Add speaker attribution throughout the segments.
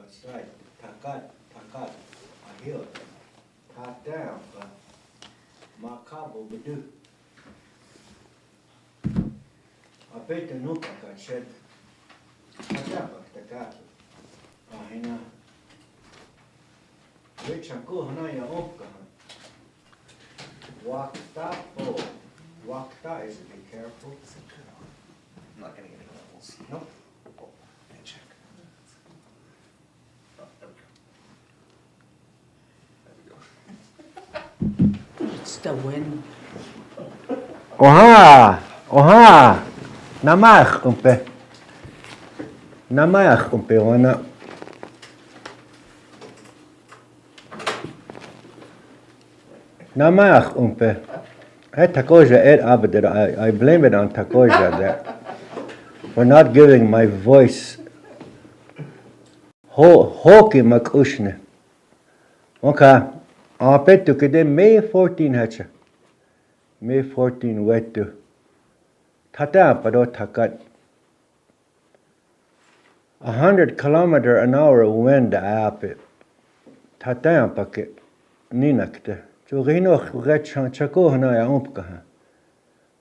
Speaker 1: outside. Takat, ahil. Tatam, makabo bedu. I bet the nuka got shed. Tatak, takat. Ahina. Which I go hana ya opka. Wakta, oh. Wakta is be careful.
Speaker 2: I'm not getting any levels.
Speaker 1: Nope.
Speaker 2: Oh, let me check. Oh, there we go.
Speaker 3: It's the wind.
Speaker 1: Oha, namach kumpe, wana. Namach umpe. I blame it on Takoja that for not giving my voice hoki makushne. Okay, I bet to kede May 14 hacha. May 14 wetu. Tata pado takat. 100 km/h wind Iapi. Tata paket. Ninakte. Churino chako hana ya umpka.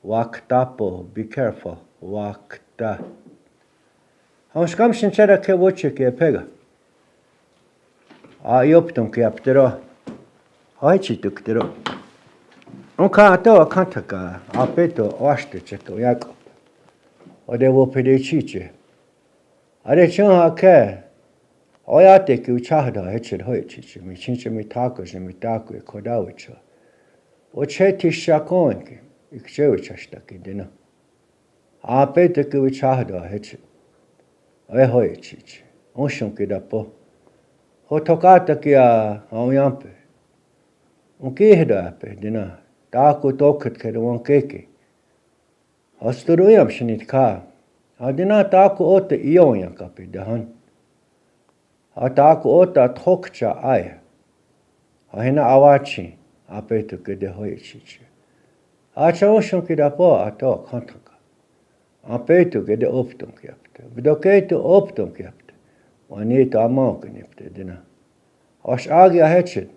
Speaker 1: Waktapo, be careful. Wakta. Hauskam sinchera ke voce ke pega. Ioptum ke aptero. Haichi tuktero. Unka ato akantaka. Apeto oaste cheko yako. Ode wo pedecice. Ade chunha ke. Oyate ki uchahda hechir hoichichi. Mi chinche mi takos mi taku kodawicho. Oche tishakonki. Ikchewichashtaki dina. Apete ki uchahda hechir. Oe hoichichi. Unshunki dapo. Hotokata ki a oyampe. Unkihda ape dina. Taku toket ke wankeki. Osturuyam shinit ka. Adina taku ote iyon kapi dahan. Taku ota tokcha ay. Ahina awachi. Apetu ke de hoichichi. Acha unshunki dapo ato kantaka. Apetu ke de optum kiapte. Vidoketu optum kiapte. Wanito amonkinipte dina. Osh agia hechid.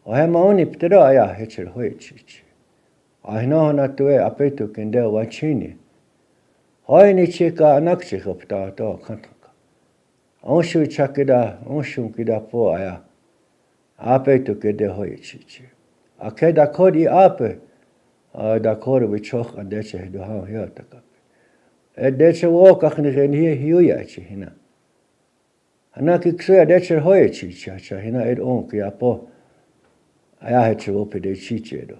Speaker 1: Ohema uniptero aya hechid hoichichi. Ahino natue apetu kende wachini. Hoini chika anakchi hopta ato kantaka. Onshu chakida, unshukida po aya. Apetu kede hoichichi. Akeda kodi ape. Dakota wichoch adeche duha hiotaka. Edeche wokach ni hier hiuyachi hina. Hanaki kse adeche hoichichi acha hina ed onki apo. Aya heche wope de chichedo.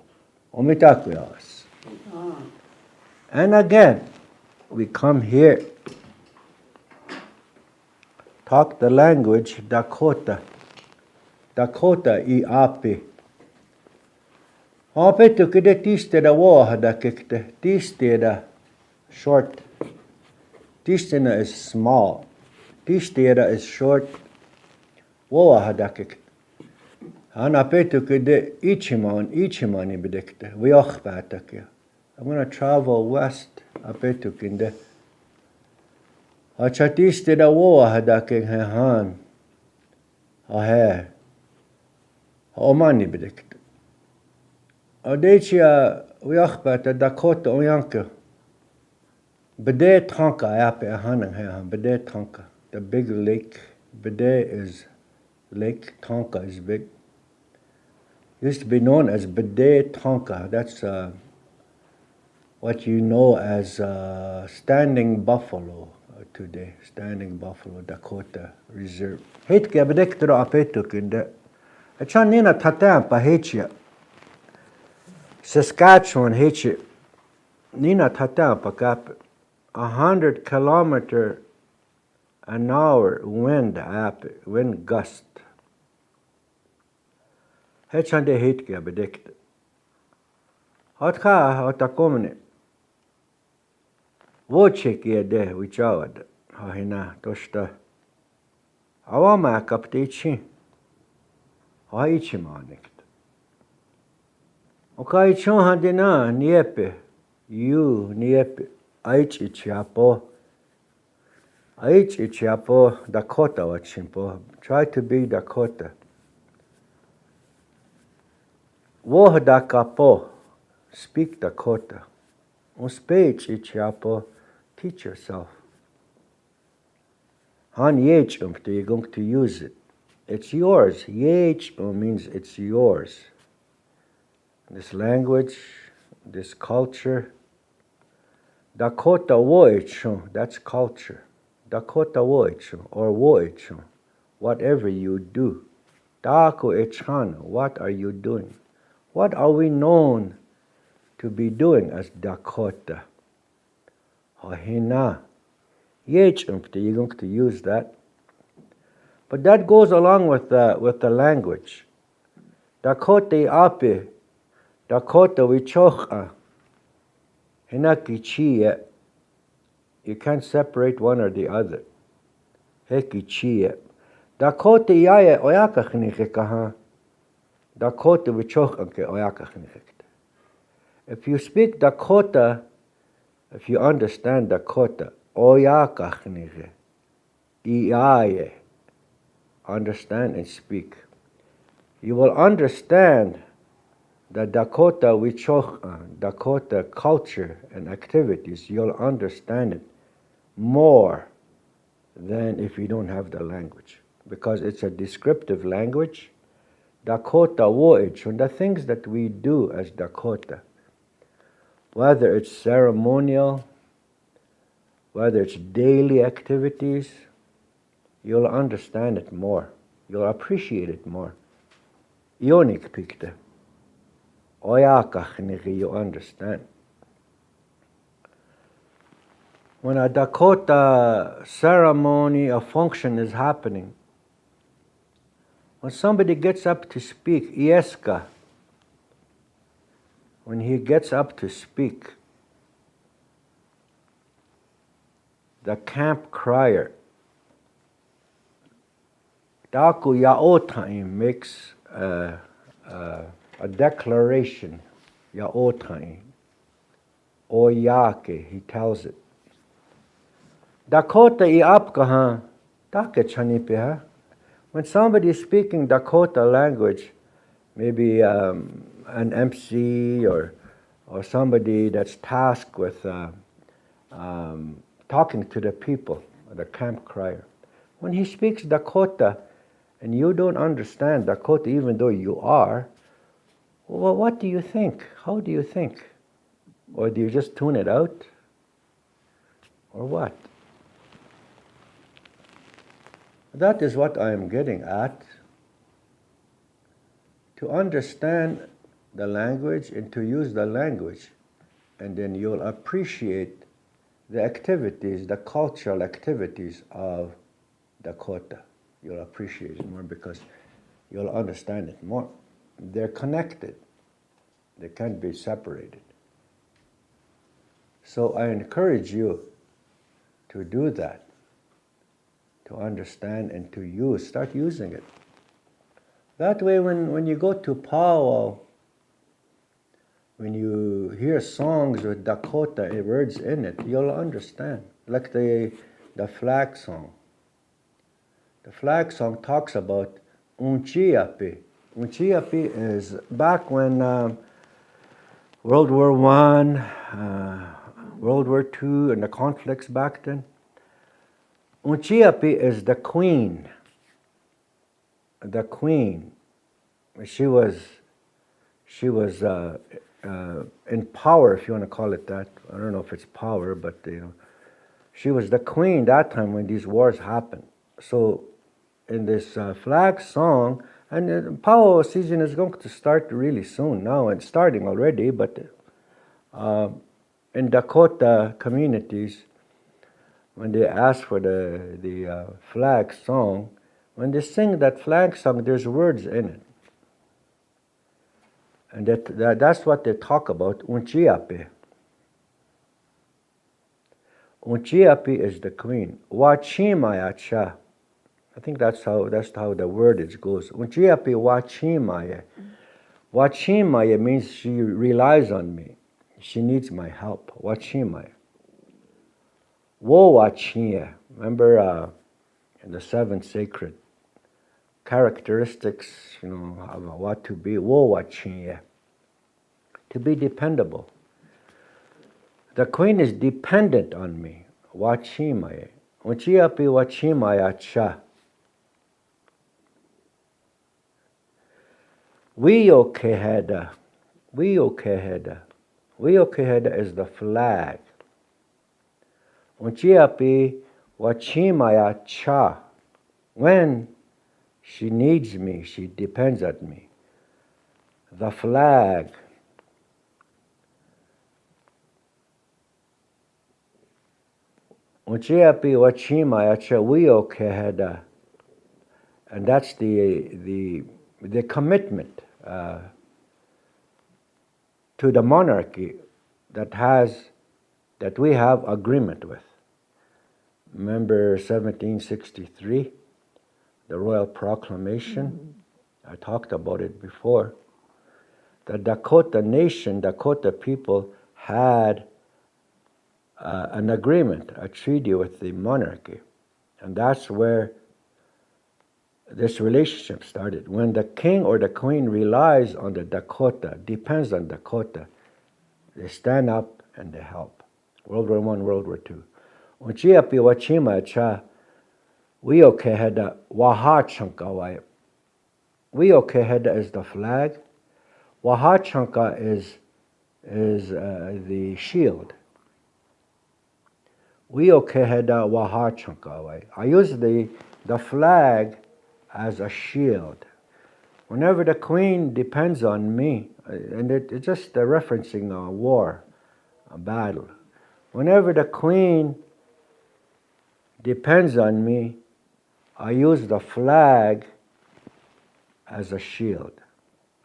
Speaker 1: Omitaku yas. And again, we come here. Talk the language Dakota. Dakota Iapi. Apetu kede tisteda wohada kikte. Tisteda short. Tistena is small. Tisteda is short. Wohada kikte. Anapetu kede ichimani bedekte. Viochpatakia. I'm going to travel west. Apetu kinde. Achatiste da wohada kikhan. Ahe. Omani bedekte. Odechia Wiachbata Dakota Oyanka. Bede Tranka Iapi Ahanang Bede Tranka. The big lake. Bede is lake. Tranka is big. Used to be known as Bede Tranka. That's what you know as Standing Buffalo today. Standing Buffalo, Dakota Reserve. Hitke Bedektero Apetuk in the Chanina Tatampa Hechia. Saskatchewan Hechia. Nina Tatampa Cap 100 km/h wind gust. Hechande Hitke Bedekt. Hotka Hotakomne. Wocheki de Wichawad. Hahina Tosta. Awama Kaptichi. Haichimanik. Okay, Chonhadina, Niepe, you, Niepe, Aichichapo. Aichi chiapo Dakota wachimpo. Try to be Dakota. Woh Dakapo. Speak Dakota. Uspeichi chiapo. Teach yourself. Han yechumte, you're going to use it. It's yours. Yechum means it's yours. This language, this culture. Dakota woichum, that's culture. Dakota woichum or woichum, whatever you do. Daku echana, what are you doing? What are we known to be doing as Dakota? Hahina. Yechumte, you're going to use that. But that goes along with the language. Dakota Iapi, Dakota wichocha, hinaki chia. You can't separate one or the other. Heki chia. Dakota yaya oyakachnike kaha. Dakota wichochanke oyakachnike. If you speak Dakota, if you understand Dakota, oyakachnike, iaye, understand and speak. You will understand the Dakota Dakota culture and activities. You'll understand it more than if you don't have the language, because it's a descriptive language. Dakota woich, the things that we do as Dakota, whether it's ceremonial, whether it's daily activities, you'll understand it more. You'll appreciate it more. Ionik pikte. Oyakachniki, you understand. When a Dakota ceremony or function is happening, when somebody gets up to speak, Ieska, when he gets up to speak, the camp crier, Daku Yaotaim makes a declaration, Yaotaim, Oyake, he tells it. Dakota Iapkaha, Dake Chanipiha. When somebody is speaking Dakota language, maybe an MC or somebody that's tasked with talking to the people, the camp crier, when he speaks Dakota and you don't understand Dakota, even though you are, well, what do you think? How do you think? Or do you just tune it out? Or what? That is what I am getting at. To understand the language and to use the language, and then you'll appreciate the activities, the cultural activities of Dakota. You'll appreciate it more because you'll understand it more. They're connected. They can't be separated. So I encourage you to do that, to understand and to use, start using it. That way when you go to powwow, when you hear songs with Dakota words in it, you'll understand. Like the flag song. The flag song talks about Iapi. Iapi is back when World War I, World War II, and the conflicts back then. Iapi is the queen. The queen. She was in power, if you want to call it that. I don't know if it's power, but she was the queen that time when these wars happened. So in this flag song, and powwow season is going to start really soon now, and starting already, but in Dakota communities, when they ask for the flag song, when they sing that flag song, there's words in it. And that's what they talk about, Iapi. Iapi is the queen. Wachimayacha. I think that's how the wordage goes. Iapi wachimaya. Wachimaya means she relies on me. She needs my help. Wachimaya. Wowachia. Remember in the seven sacred characteristics, of what to be. Wowachia. To be dependable. The queen is dependent on me. Wachimaye. Iapi wachimaya cha. Wiokeheda. Wiokeheda. Wiokeheda is the flag. Iapi wachimaya cha. When she needs me, she depends on me. The flag. Iapi wachimaya cha wiokeheda. And that's the commitment to the monarchy that we have agreement with. Remember 1763, the Royal Proclamation? I talked about it before. The Dakota nation, Dakota people had an agreement, a treaty with the monarchy. And that's where this relationship started. When the king or the queen relies on the Dakota, depends on Dakota, they stand up and they help. World War I, World War II. Iapi wachima cha wiokeheda wahachankawai. Wiokeheda is the flag. Wahachanka is the shield. Wiokeheda wahachankawai. I use the flag as a shield. Whenever the queen depends on me, and it's just referencing a war, a battle. Whenever the queen depends on me, I use the flag as a shield.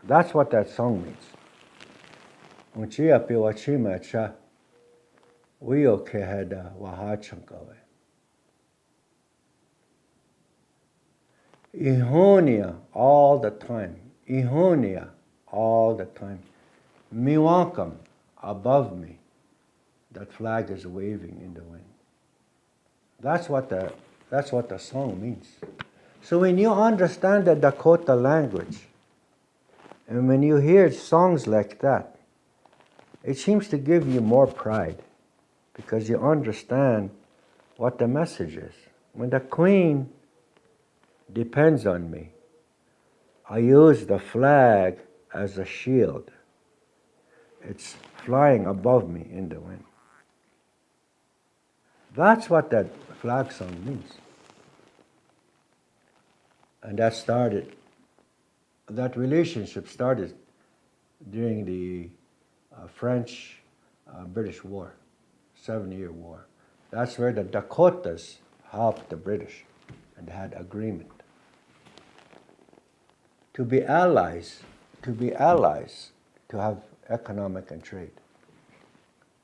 Speaker 1: That's what that song means. Iapi wachima cha wiokeheda wahachankawai. Ihonia all the time. Ihonia all the time. Miwankam above me. That flag is waving in the wind. That's what the song means. So when you understand the Dakota language, and when you hear songs like that, it seems to give you more pride because you understand what the message is. When the queen depends on me, I use the flag as a shield. It's flying above me in the wind. That's what that flag song means. And that relationship started during the French-British War, 7-Year War. That's where the Dakotas helped the British and had agreement. To be allies, to have economic and trade.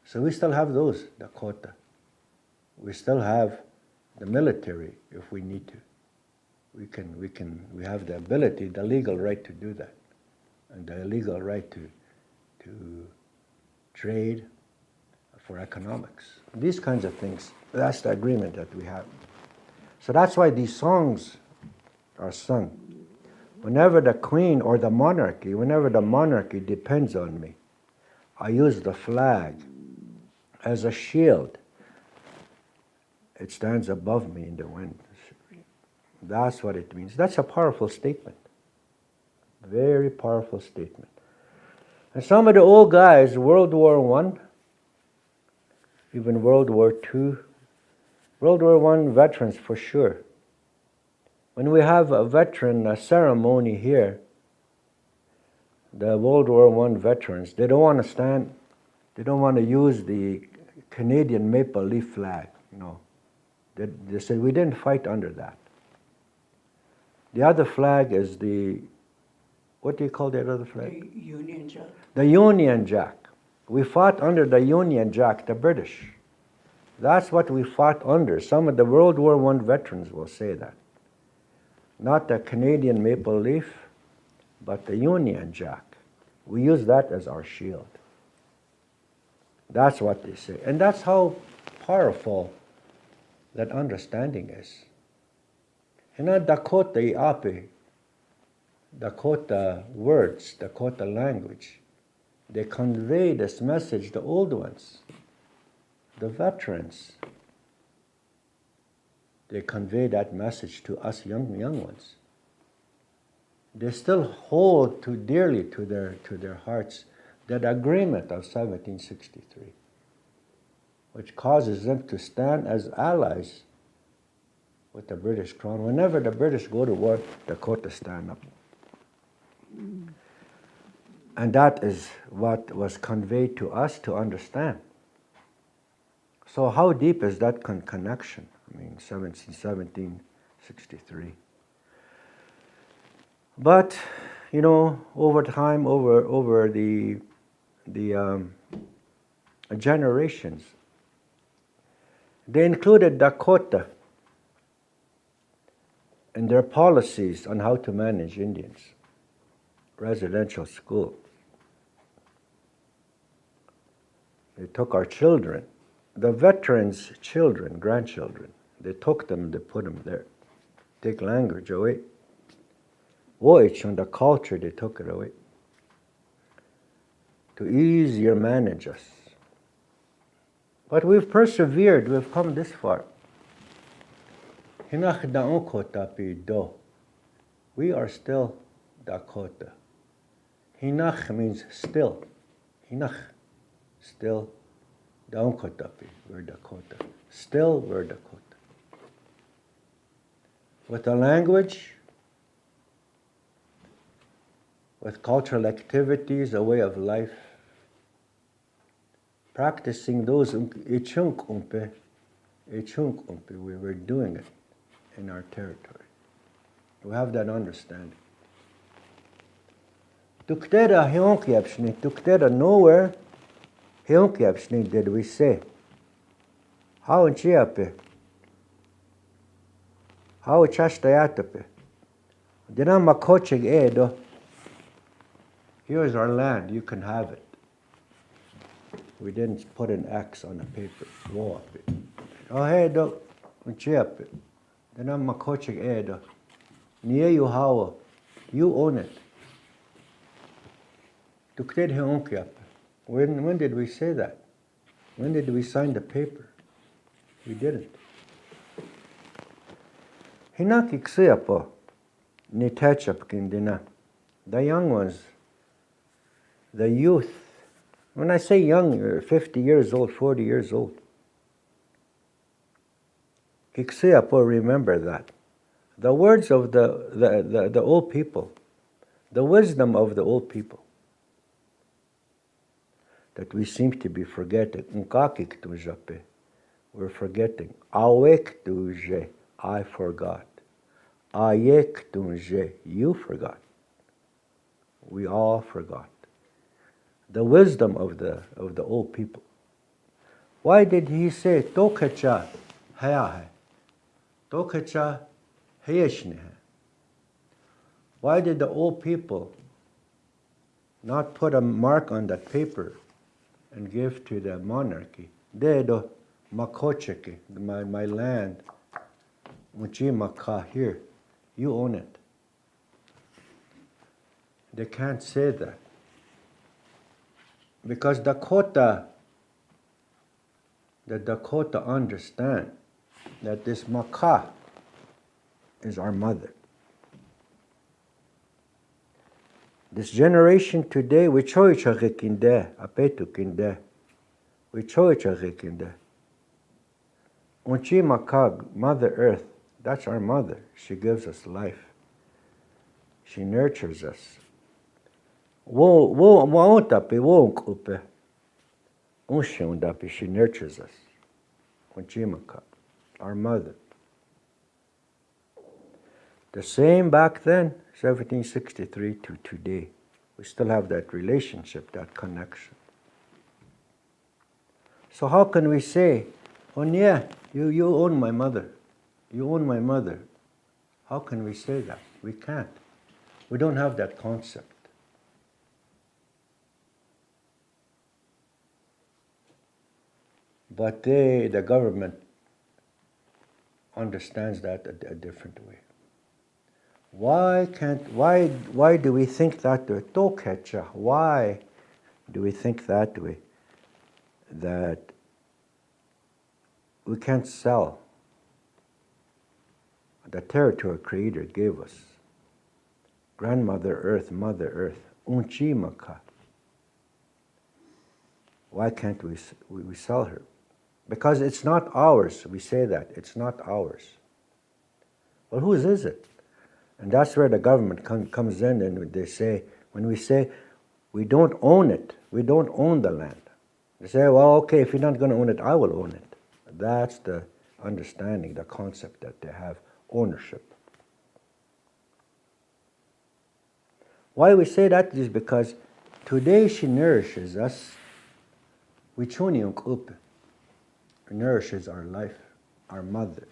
Speaker 1: So we still have those, Dakota. We still have the military if we need to. We have the ability, the legal right to do that. And the legal right to trade for economics. These kinds of things, that's the agreement that we have. So that's why these songs are sung. Whenever the queen or the monarchy depends on me, I use the flag as a shield. It stands above me in the wind. That's what it means. That's a powerful statement. Very powerful statement. And some of the old guys, World War I, even World War II, World War I veterans for sure. When we have a veteran ceremony here, the World War I veterans, they don't want to use the Canadian maple leaf flag, They say, we didn't fight under that. The other flag is what do you call that other flag?
Speaker 3: The Union Jack.
Speaker 1: The Union Jack. We fought under the Union Jack, the British. That's what we fought under. Some of the World War I veterans will say that. Not the Canadian maple leaf, but the Union Jack. We use that as our shield. That's what they say. And that's how powerful that understanding is. And not Dakota Iapi, Dakota words, Dakota language. They convey this message, the old ones, the veterans. They convey that message to us young ones. They still hold too dearly to their hearts that agreement of 1763, which causes them to stand as allies with the British Crown. Whenever the British go to war, Dakota stand up. And that is what was conveyed to us to understand. So how deep is that connection? I mean, 1763. But, you know, over time, over the generations, they included Dakota in their policies on how to manage Indians. Residential school. They took our children, the veterans' children, grandchildren, they took them, they put them there. Take language away. Voice on the culture, they took it away. To easier manage us. But we've persevered, we've come this far. We are still Dakota. Hinach means still. Hinach, still. Daunkotapi, we're Dakota. Still, we're Dakota. With a language, with cultural activities, a way of life, practicing those we were doing it in our territory. We have that understanding. Nowhere did we say, how in Iapi, how chastayatapi, dinamakochig edo, here's our land, you can have it. We didn't put an X on the paper. Oh, hey, do, Iapi, dinamakochig edo, near you how, you own it. When did we say that? When did we sign the paper? We didn't. The young ones, the youth, when I say young, you're 50 years old, 40 years old. Remember that. The words of the old people, the wisdom of the old people, that we seem to be forgetting. We're forgetting. I forgot. You forgot. We all forgot. The wisdom of the old people. Why did he say Tokacha hayahe? Tokacha hayeshnehe? Why did the old people not put a mark on that paper and give to the monarchy? Dedo makocheke, my land, maka here, you own it. They can't say that. Because the Dakota understand that this Maka is our mother. This generation today, we choichagekinde, apetukinde, we choichagekinde. Unchi Maka, Mother Earth, that's our mother. She gives us life. She nurtures us. She nurtures us. Unchimaka, our mother. The same back then, 1763 to today. We still have that relationship, that connection. So how can we say, oh yeah, you own my mother. You own my mother. How can we say that? We can't. We don't have that concept. But the government, understands that a different way. Why do we think that way? Why do we think that way? That we can't sell the territory Creator gave us. Grandmother Earth, Mother Earth, Unchimaka. Why can't we sell her? Because it's not ours. We say that. It's not ours. Well, whose is it? And that's where the government comes in, and they say, when we say we don't own it, we don't own the land. They say, well, okay, if you're not going to own it, I will own it. That's the understanding, the concept that they have, ownership. Why we say that is because today she nourishes us. Nourishes our life, our mother.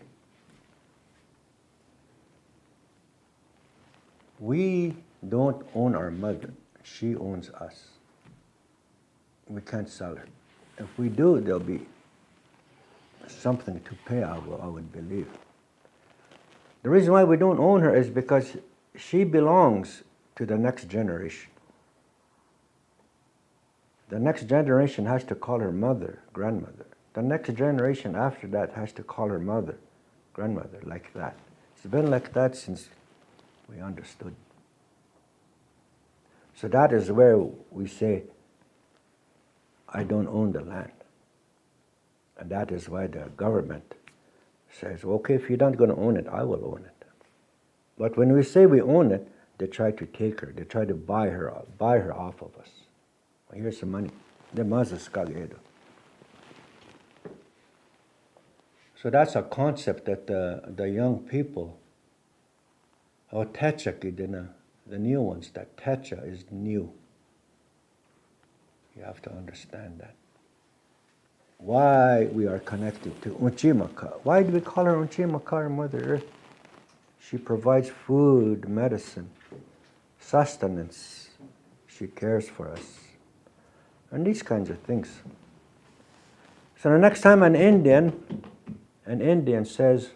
Speaker 1: We don't own our mother. She owns us. We can't sell her. If we do, there'll be something to pay, I would believe. The reason why we don't own her is because she belongs to the next generation. The next generation has to call her mother, grandmother. The next generation after that has to call her mother, grandmother, like that. It's been like that since we understood. So that is where we say, I don't own the land. And that is why the government says, okay, if you're not going to own it, I will own it. But when we say we own it, they try to take her. They try to buy her off of us. Well, here's some money. So that's a concept that the young people, the new ones, that techa is new. You have to understand that. Why we are connected to Unchimaka. Why do we call her Unchimaka, our Mother Earth? She provides food, medicine, sustenance. She cares for us. And these kinds of things. So the next time an Indian says,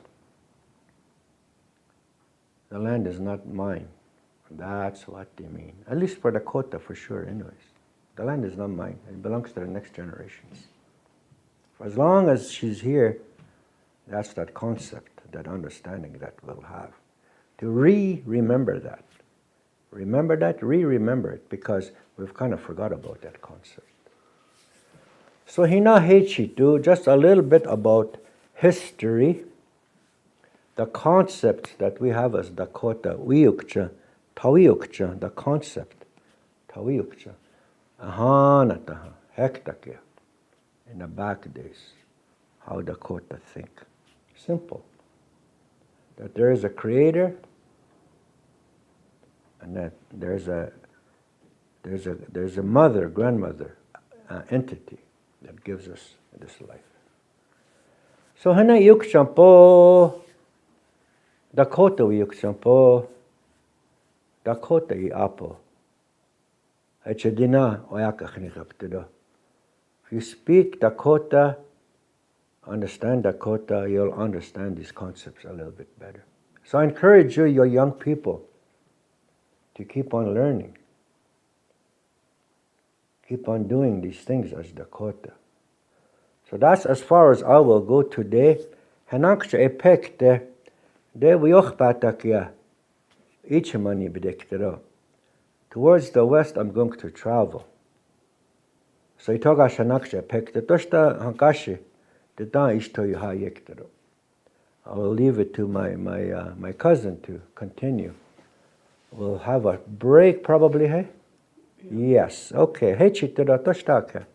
Speaker 1: the land is not mine, that's what they mean. At least for Dakota, for sure, anyways. The land is not mine. It belongs to the next generations. For as long as she's here, that's that concept, that understanding that we'll have. To remember that. Remember that, remember it, because we've kind of forgot about that concept. So hina hechitu, just a little bit about history, the concept that we have as Dakota, Uyukcha, Tawiukcha, the concept, Tawiukcha, Ahanataha, Hektakia, in the back days, how Dakota think. Simple. That there is a creator, and that there's a mother, grandmother, entity that gives us this life. So hana yukchampo, Dakota yukchampo, Dakota Iapi. Echedina oyakachnikaptido. If you speak Dakota, understand Dakota, you'll understand these concepts a little bit better. So I encourage you, your young people, to keep on learning. Keep on doing these things as Dakota. So that's as far as I will go today. Hanaksha epekte de vyochpatakia ichimani bedektero. Towards the west I'm going to travel. So itoga shanaksha epekte toshta hankashi de dan ishto yuha yektero. I will leave it to my cousin to continue. We'll have a break probably, hey? Yeah. Yes, okay. Hey, chitera toshtaka.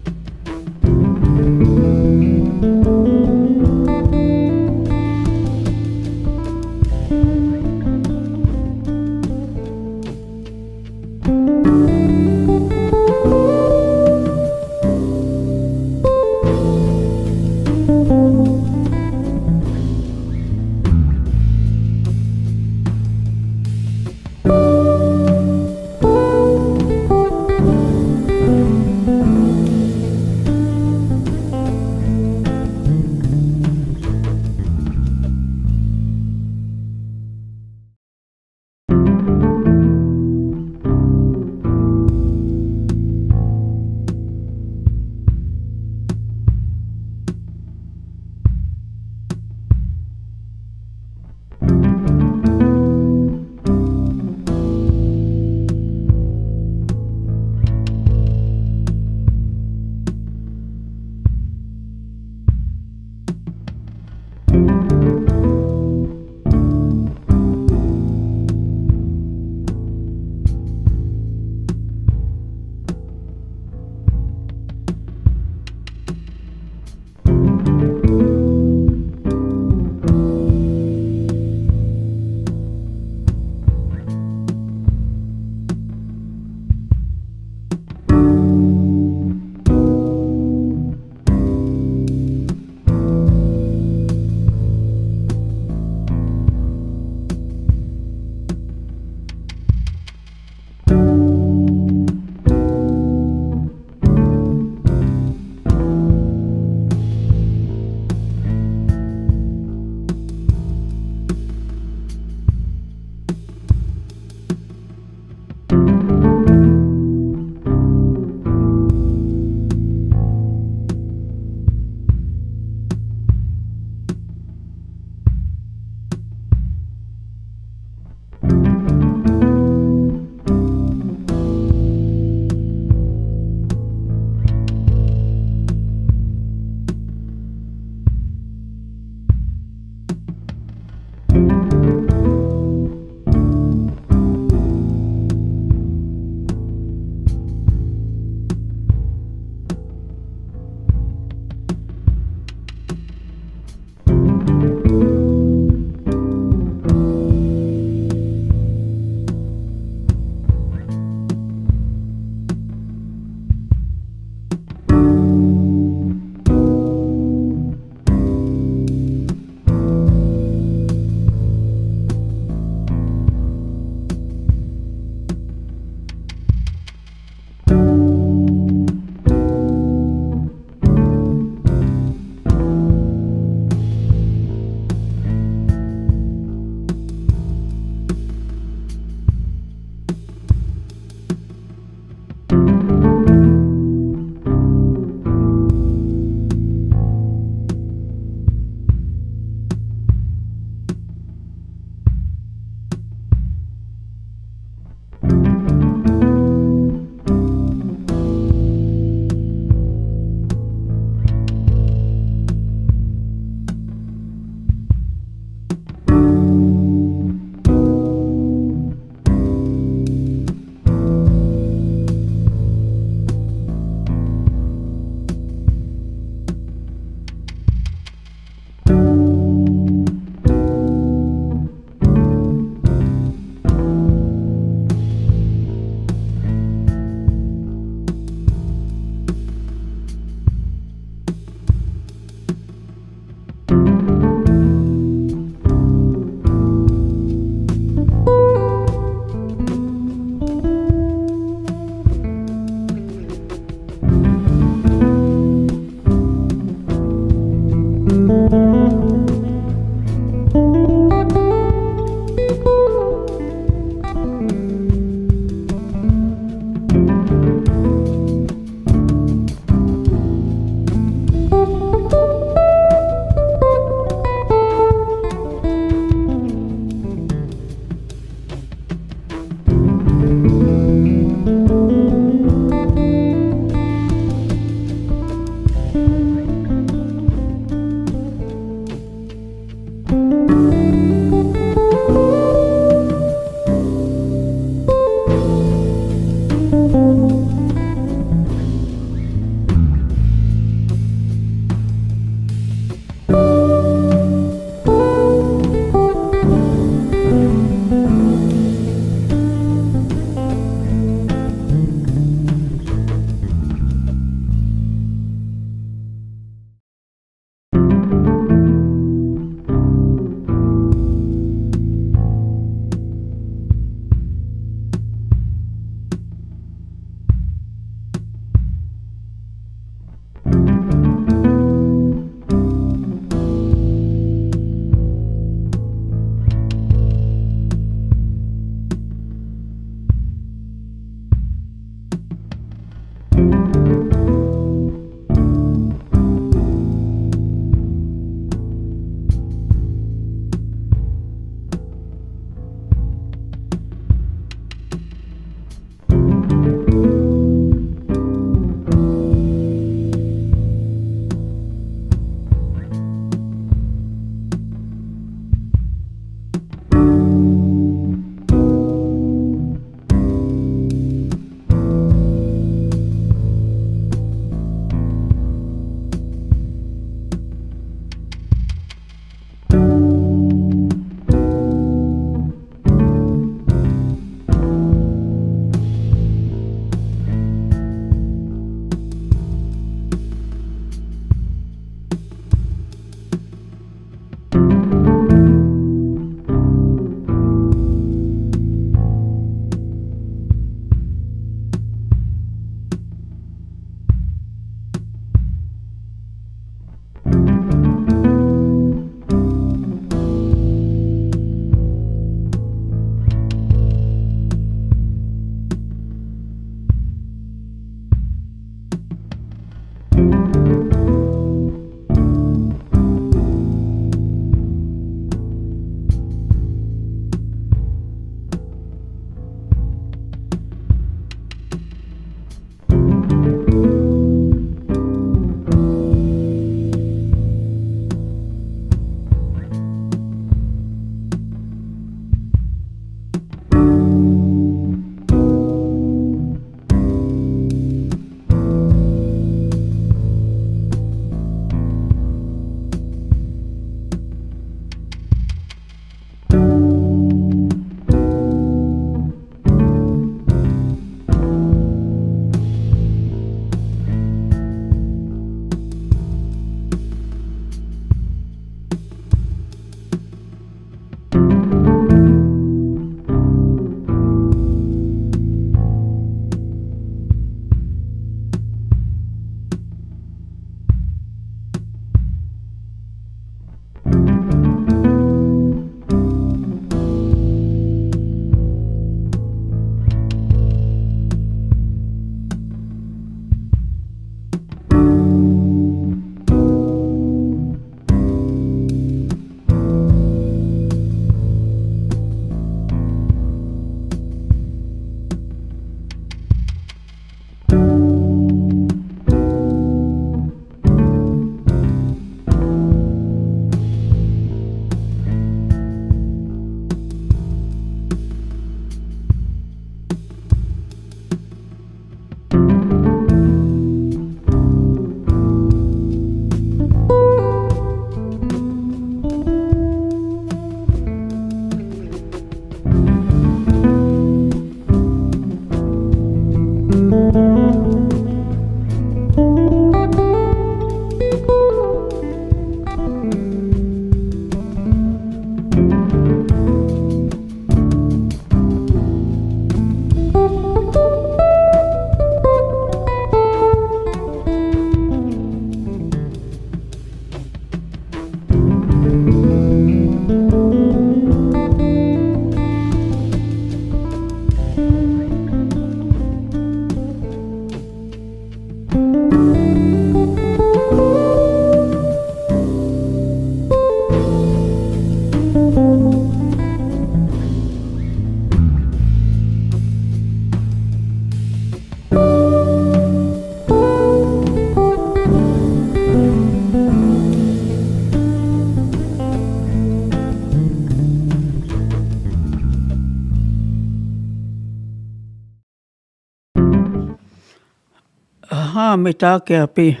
Speaker 3: Aha, mitake api.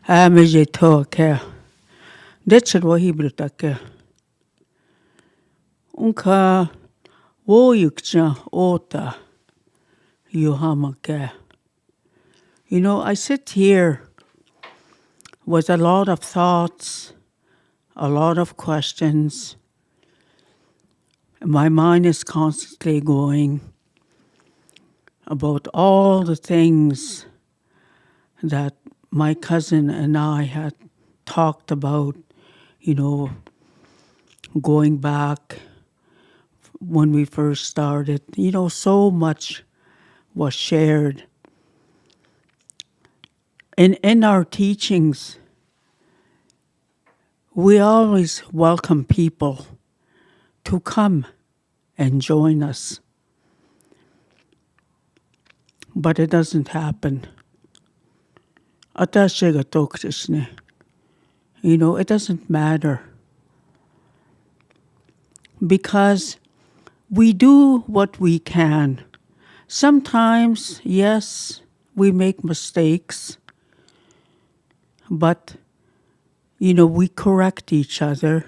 Speaker 3: Ameje toke. Ditched wahibritake. Unka woyukja ota yuhamake. You know, I sit here with a lot of thoughts, a lot of questions. My mind is constantly going about all the things that my cousin and I had talked about, you know, going back when we first started. You know, so much was shared. In our teachings, we always welcome people to come and join us. But it doesn't happen. You know, it doesn't matter. Because we do what we can. Sometimes, yes, we make mistakes. But, you know, we correct each other.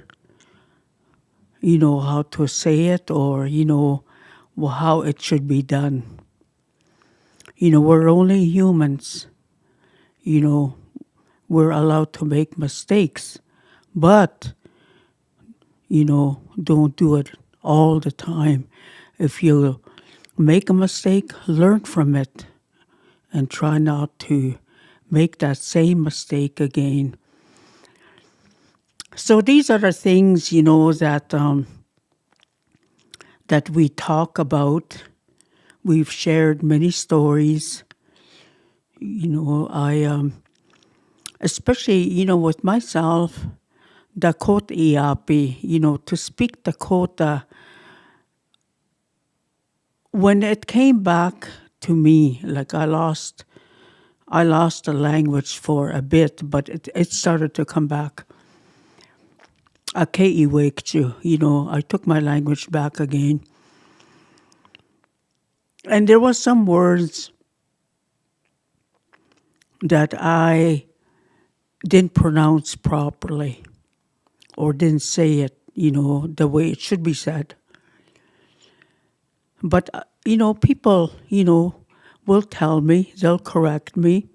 Speaker 3: You know, how to say it or, you know, how it should be done. You know, we're only humans. You know, we're allowed to make mistakes. But, you know, don't do it all the time. If you make a mistake, learn from it and try not to make that same mistake again. So these are the things, you know, that that we talk about. We've shared many stories. You know, I especially, you know, with myself, Dakota Iapi, you know, to speak Dakota. When it came back to me, like I lost the language for a bit, but it started to come back. You know, I took my language back again. And there was some words that I didn't pronounce properly or didn't say it, you know, the way it should be said. But, you know, people, you know, will tell me, they'll correct me.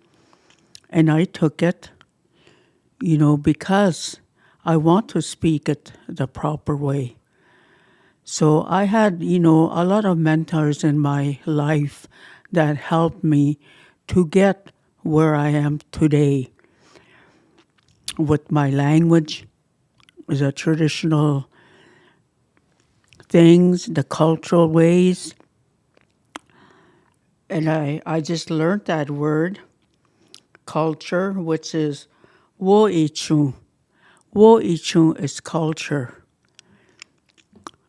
Speaker 3: And I took it, you know, because I want to speak it the proper way. So I had, you know, a lot of mentors in my life that helped me to get where I am today with my language, the traditional things, the cultural ways. And I just learned that word, culture, which is wo ichu. Wo ichu is culture.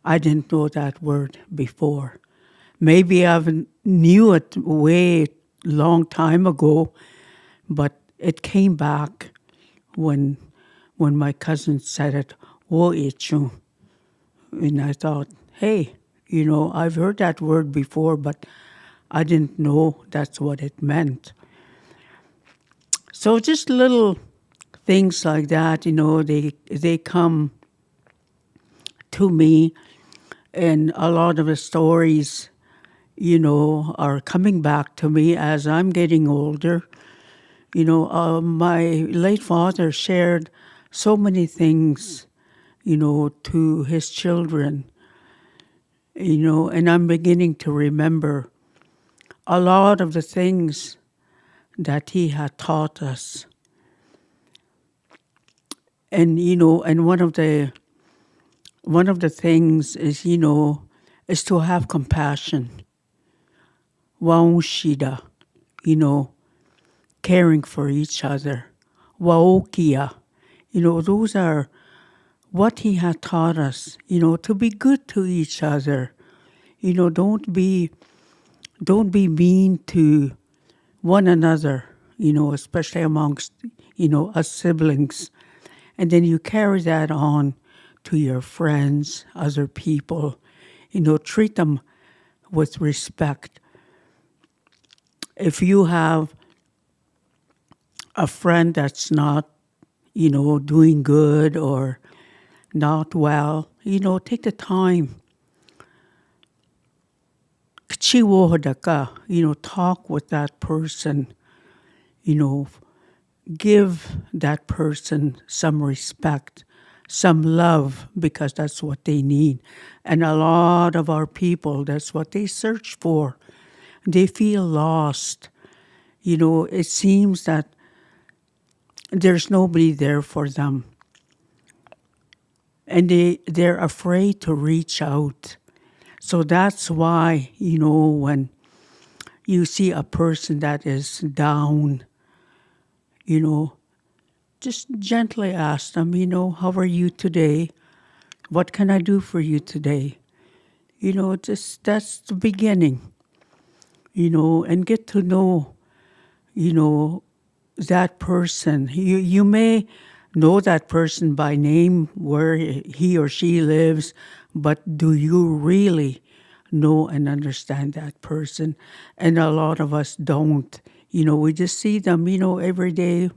Speaker 3: I didn't know that word before. Maybe I knew it way long time ago, but it came back when my cousin said it, wo ichu. And I thought, hey, you know, I've heard that word before, but I didn't know that's what it meant. So just little things like that, you know, they come to me, and a lot of the stories, you know, are coming back to me as I'm getting older. You know, my late father shared so many things, you know, to his children, you know, and I'm beginning to remember a lot of the things that he had taught us. And, you know, and one of the things is, you know, is to have compassion. Waunshida, you know, caring for each other. Waokia, you know, those are what he had taught us, you know, to be good to each other. You know, don't be mean to one another, you know, especially amongst, you know, us siblings. And then you carry that on to your friends, other people, you know, treat them with respect. If you have a friend that's not, doing good or not well, take the time. Chiwohodaka, talk with that person, you know, give that person some respect, some love, because that's what they need. And a lot of our people, that's what they search for. They feel lost. It seems that there's nobody there for them. And they're afraid to reach out. So that's why, when you see a person that is down, just gently ask them, how are you today? What can I do for you today? Just that's the beginning, and get to know, that person. You may know that person by name, where he or she lives, but do you really know and understand that person? And a lot of us don't. We just see them, every day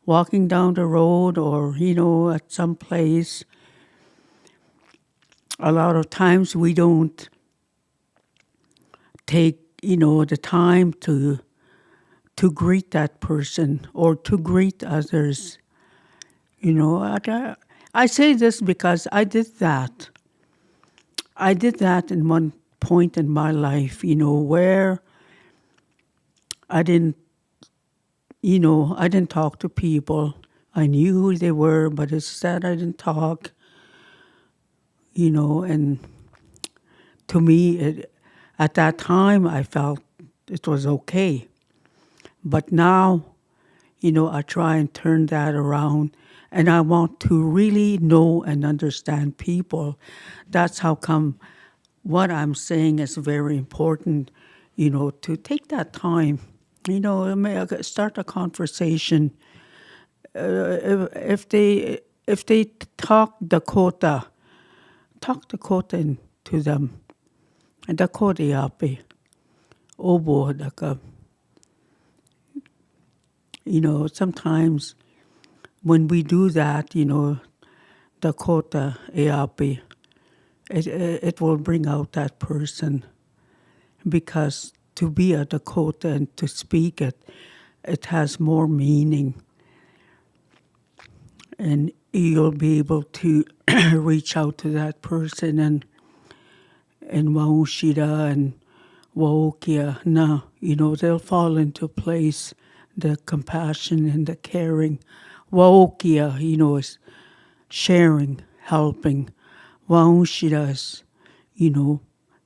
Speaker 3: walking down the road or, at some place. A lot of times we don't take, the time to greet that person or to greet others. I say this because I did that. I did that in one point in my life, where I didn't, I didn't talk to people. I knew who they were, but instead I didn't talk, and to me, at that time, I felt it was okay. But now, I try and turn that around, and I want to really know and understand people. That's how come what I'm saying is very important, to take that time, start a conversation. If they talk Dakota to them. Dakota Iapi. Obo Daka. Sometimes when we do that, Dakota Iapi, it will bring out that person. Because to be a Dakota and to speak it has more meaning. And you'll be able to reach out to that person and Waushida and Waokia. Now, they'll fall into place, the compassion and the caring. Waokia, is sharing, helping. Waushida is,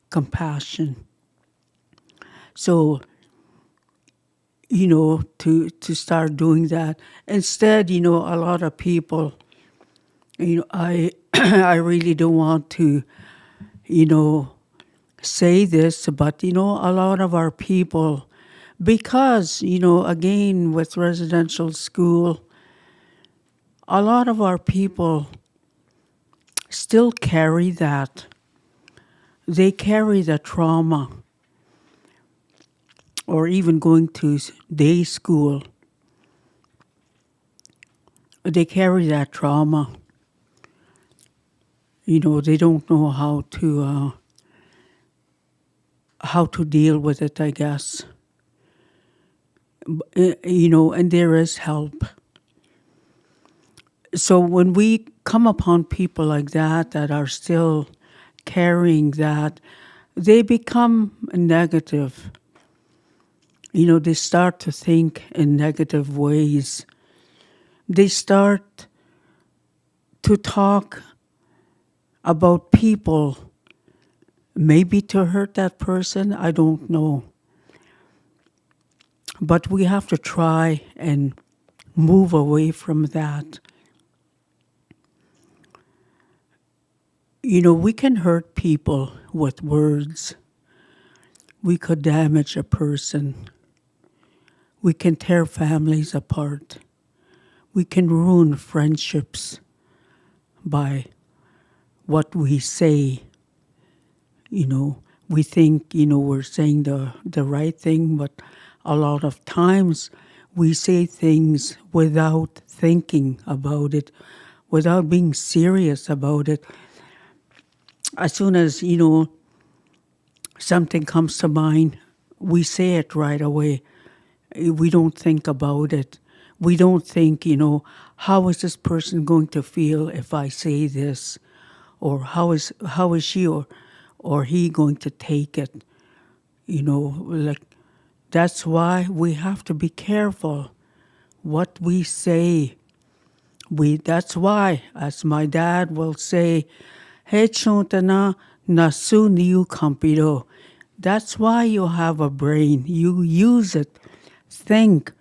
Speaker 3: compassion. So, to start doing that. Instead, a lot of people, I I really don't want to, say this, but, a lot of our people, because, again, with residential school, a lot of our people still carry that. They carry the trauma. Or even going to day school, they carry that trauma. They don't know how to deal with it, I guess. And there is help. So when we come upon people like that are still carrying that, they become negative. They start to think in negative ways. They start to talk about people, maybe to hurt that person, I don't know. But we have to try and move away from that. We can hurt people with words. We could damage a person. We can tear families apart. We can ruin friendships by what we say. We think, we're saying the right thing, but a lot of times we say things without thinking about it, without being serious about it. As soon as, something comes to mind, we say it right away. We don't think about it. We don't think, how is this person going to feel if I say this? Or how is she or he going to take it? Like, that's why we have to be careful what we say. That's why, as my dad will say, "He chuntana nasu niu kampido." That's why you have a brain. You use it. Think.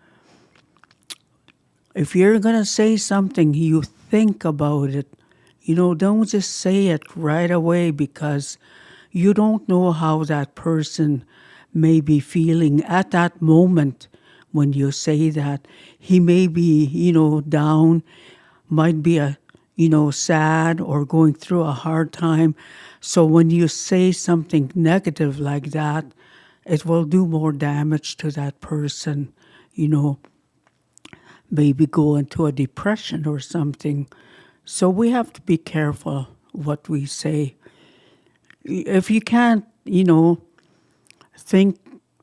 Speaker 3: If you're going to say something, you think about it. Don't just say it right away, because you don't know how that person may be feeling at that moment when you say that. He may be, down, might be sad or going through a hard time. So when you say something negative like that, it will do more damage to that person, maybe go into a depression or something. So we have to be careful what we say. If you can't, think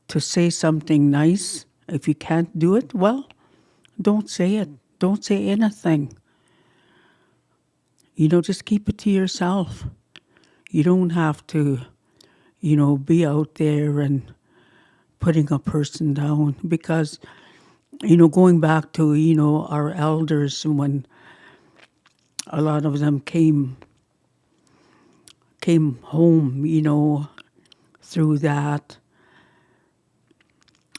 Speaker 3: to say something nice, if you can't do it, well, don't say it. Don't say anything. Just keep it to yourself. You don't have to, be out there and putting a person down, because, going back to, our elders, when a lot of them came home, through that,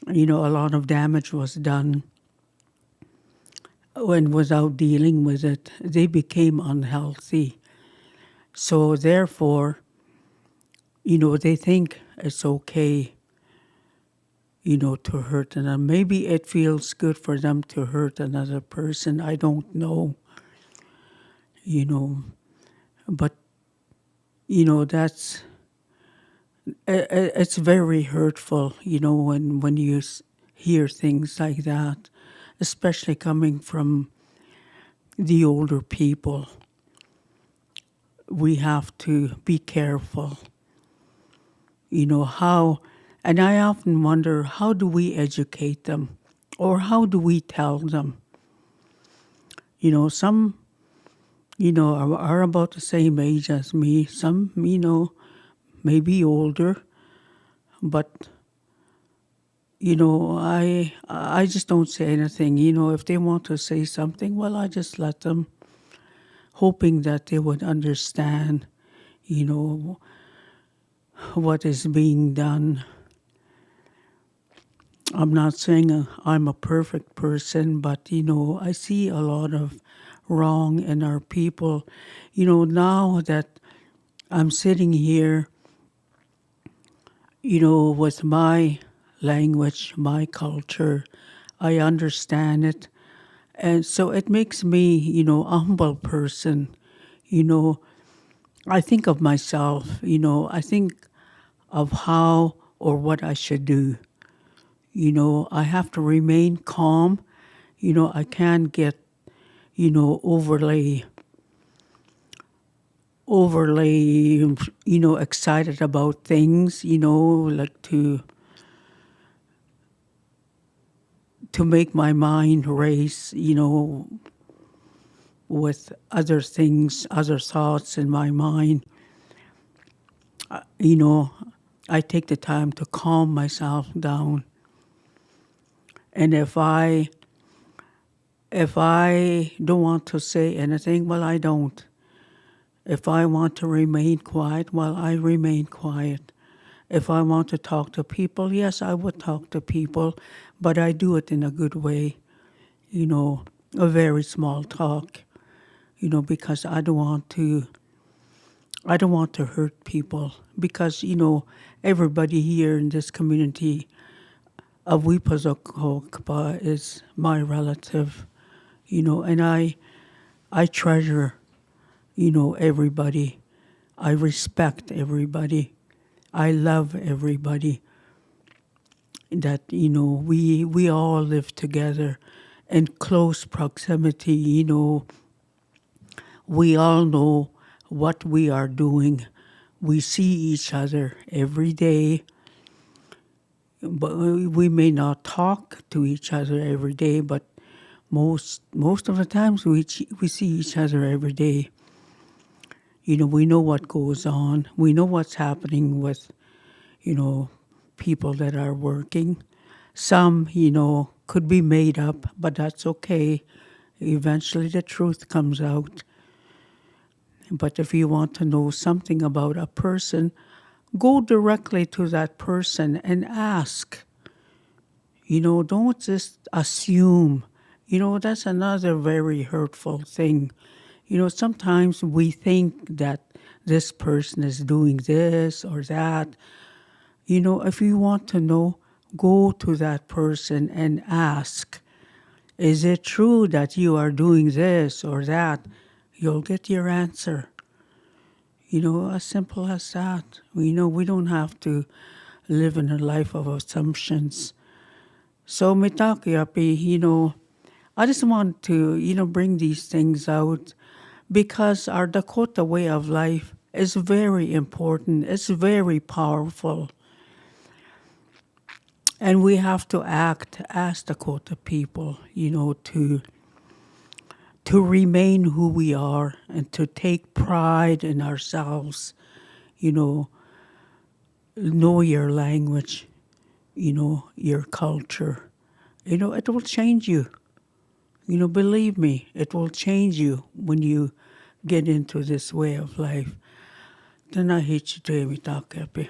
Speaker 3: a lot of damage was done. And without dealing with it, they became unhealthy. So therefore, they think it's okay, to hurt another. Maybe it feels good for them to hurt another person. I don't know, but, that's, it's very hurtful, when you hear things like that, especially coming from the older people. We have to be careful. How, and I often wonder, how do we educate them? Or how do we tell them? Some, are about the same age as me. Some, maybe older. But, I just don't say anything. If they want to say something, well, I just let them, hoping that they would understand, what is being done. I'm not saying I'm a perfect person, but, I see a lot of wrong in our people. Now that I'm sitting here, with my language, my culture, I understand it. And so it makes me, a humble person. I think of myself, I think of how or what I should do. I have to remain calm. I can't get, overly, excited about things, like to make my mind race, with other things, other thoughts in my mind. I take the time to calm myself down. And if I don't want to say anything, well, I don't. If I want to remain quiet, well, I remain quiet. If I want to talk to people, yes, I would talk to people, but I do it in a good way, a very small talk, because I don't want to hurt people, because, everybody here in this community of Wipazokokpa is my relative, and I treasure, everybody. I respect everybody. I love everybody. that, we all live together in close proximity. We all know what we are doing. We see each other every day, but we may not talk to each other every day, but most of the times we see each other every day. We know what goes on. We know what's happening with, people that are working. Some, could be made up, but that's okay. Eventually the truth comes out. But if you want to know something about a person, go directly to that person and ask. Don't just assume. That's another very hurtful thing. Sometimes we think that this person is doing this or that. If you want to know, go to that person and ask, is it true that you are doing this or that? You'll get your answer. As simple as that. We don't have to live in a life of assumptions. So, Iapi, I just want to, bring these things out because our Dakota way of life is very important. It's very powerful. And we have to act as Dakota people, to remain who we are and to take pride in ourselves, know your language, your culture. It will change you. Believe me, it will change you when you get into this way of life. Then I hate you to me talk happy.